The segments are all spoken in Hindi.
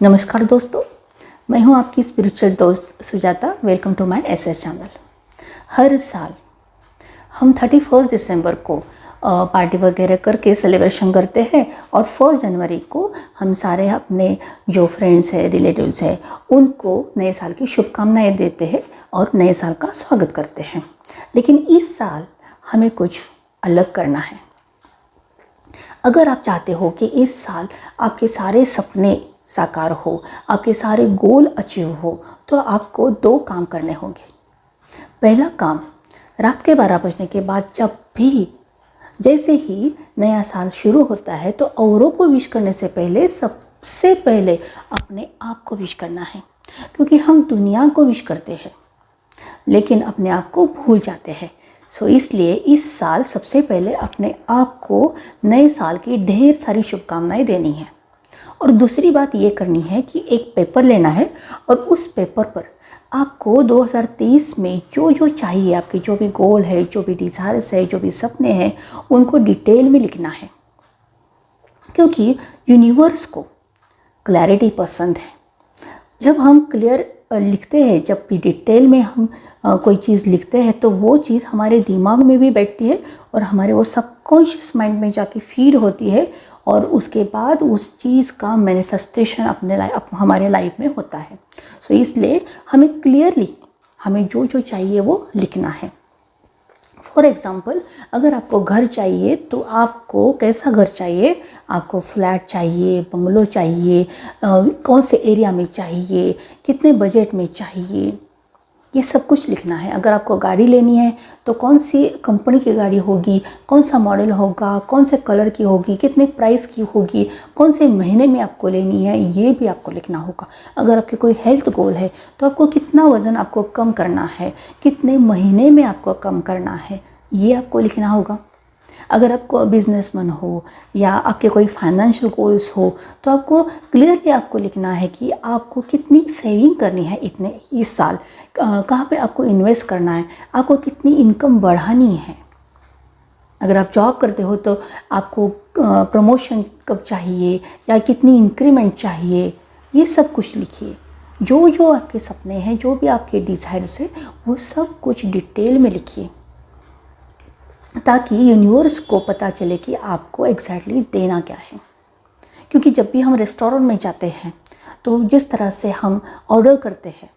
नमस्कार दोस्तों, मैं हूं आपकी स्पिरिचुअल दोस्त Sujata. Welcome to my SS channel. हर साल हम 31 दिसंबर को पार्टी वगैरह करके सेलिब्रेशन करते हैं और 1 जनवरी को हम सारे अपने जो फ्रेंड्स हैं, रिलेटिव्स हैं, उनको नए साल की शुभकामनाएं देते हैं और नए साल का स्वागत करते हैं। लेकिन इस साल हमें कुछ अलग करना है। अगर आप चाहते हो कि इस साल आपके सारे सपने साकार हो, आपके सारे गोल अचीव हो, तो आपको 2 काम करने होंगे। पहला काम, रात के 12 बजने के बाद जैसे ही नया साल शुरू होता है तो औरों को विश करने से पहले सबसे पहले अपने आप को विश करना है। क्योंकि हम दुनिया को विश करते हैं लेकिन अपने आप को भूल जाते हैं। इसलिए इस साल सबसे पहले अपने आप को नए साल की ढेर सारी शुभकामनाएं देनी है। और दूसरी बात ये करनी है कि एक पेपर लेना है और उस पेपर पर आपको 2023 में जो चाहिए, आपके जो भी गोल है, जो भी डिज़ायर्स है, जो भी सपने हैं, उनको डिटेल में लिखना है। क्योंकि यूनिवर्स को क्लैरिटी पसंद है। जब हम क्लियर लिखते हैं, जब भी डिटेल में हम कोई चीज़ लिखते हैं तो वो चीज़ हमारे दिमाग में भी बैठती है और हमारे वो सबकॉन्शियस माइंड में जाके फीड होती है और उसके बाद उस चीज़ का मैनिफेस्टेशन हमारे लाइफ में होता है। इसलिए हमें क्लियरली हमें जो चाहिए वो लिखना है। फॉर एग्ज़ाम्पल, अगर आपको घर चाहिए तो आपको कैसा घर चाहिए, आपको फ्लैट चाहिए, बंगलो चाहिए, कौन से एरिया में चाहिए, कितने बजट में चाहिए, ये सब कुछ लिखना है। अगर आपको गाड़ी लेनी है तो कौन सी कंपनी की गाड़ी होगी, कौन सा मॉडल होगा, कौन से कलर की होगी, कितने प्राइस की होगी, कौन से महीने में आपको लेनी है, ये भी आपको लिखना होगा। अगर आपके कोई हेल्थ गोल है तो आपको कितना वज़न आपको कम करना है, कितने महीने में आपको कम करना है, ये आपको लिखना होगा। अगर आपको बिजनेसमैन हो या आपके कोई फाइनेंशियल गोल्स हो तो आपको क्लियरली आपको लिखना है कि आपको कितनी सेविंग करनी है इस साल, कहाँ पे आपको इन्वेस्ट करना है, आपको कितनी इनकम बढ़ानी है। अगर आप जॉब करते हो तो आपको प्रमोशन कब चाहिए या कितनी इंक्रीमेंट चाहिए, ये सब कुछ लिखिए। जो आपके सपने हैं, जो भी आपके डिज़ायर्स है, वो सब कुछ डिटेल में लिखिए ताकि यूनिवर्स को पता चले कि आपको एग्जैक्टली देना क्या है। क्योंकि जब भी हम रेस्टोरेंट में जाते हैं तो जिस तरह से हम ऑर्डर करते हैं,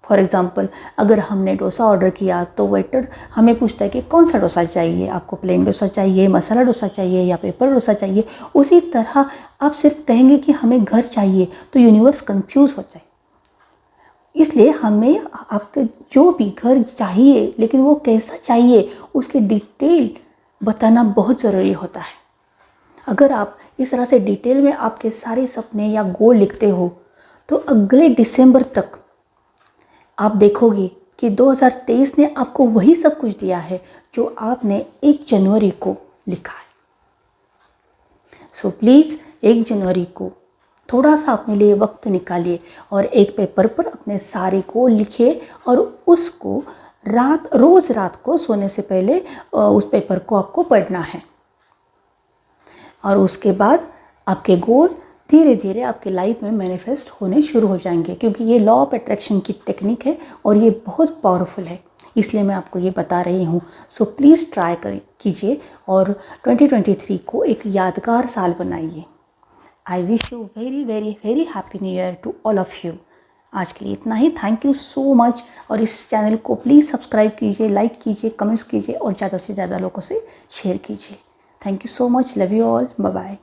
फॉर एग्ज़ाम्पल अगर हमने डोसा ऑर्डर किया तो वेटर हमें पूछता है कि कौन सा डोसा चाहिए, आपको प्लेन डोसा चाहिए, मसाला डोसा चाहिए या पेपर डोसा चाहिए। उसी तरह आप सिर्फ कहेंगे कि हमें घर चाहिए तो यूनिवर्स कंफ्यूज हो जाए। इसलिए हमें आपके जो भी घर चाहिए, लेकिन वो कैसा चाहिए, उसके डिटेल बताना बहुत ज़रूरी होता है। अगर आप इस तरह से डिटेल में आपके सारे सपने या गोल लिखते हो तो अगले दिसंबर तक आप देखोगे कि 2023 ने आपको वही सब कुछ दिया है जो आपने 1 जनवरी को लिखा है। प्लीज़ 1 जनवरी को थोड़ा सा अपने लिए वक्त निकालिए और एक पेपर पर अपने सारे गोल लिखिए और उसको रोज़ रात को सोने से पहले उस पेपर को आपको पढ़ना है। और उसके बाद आपके गोल धीरे धीरे आपके लाइफ में मैनिफेस्ट होने शुरू हो जाएंगे। क्योंकि ये लॉ ऑफ अट्रैक्शन की टेक्निक है और ये बहुत पावरफुल है, इसलिए मैं आपको ये बता रही हूँ। प्लीज़ ट्राई कीजिए और 2023 को एक यादगार साल बनाइए। I wish you very very very happy new year to all of you. आज के लिए इतना ही। Thank you so much. और इस चैनल को प्लीज़ सब्सक्राइब कीजिए, लाइक कीजिए, कमेंट्स कीजिए और ज़्यादा से ज़्यादा लोगों से शेयर कीजिए। Thank you so much. Love you all. Bye bye.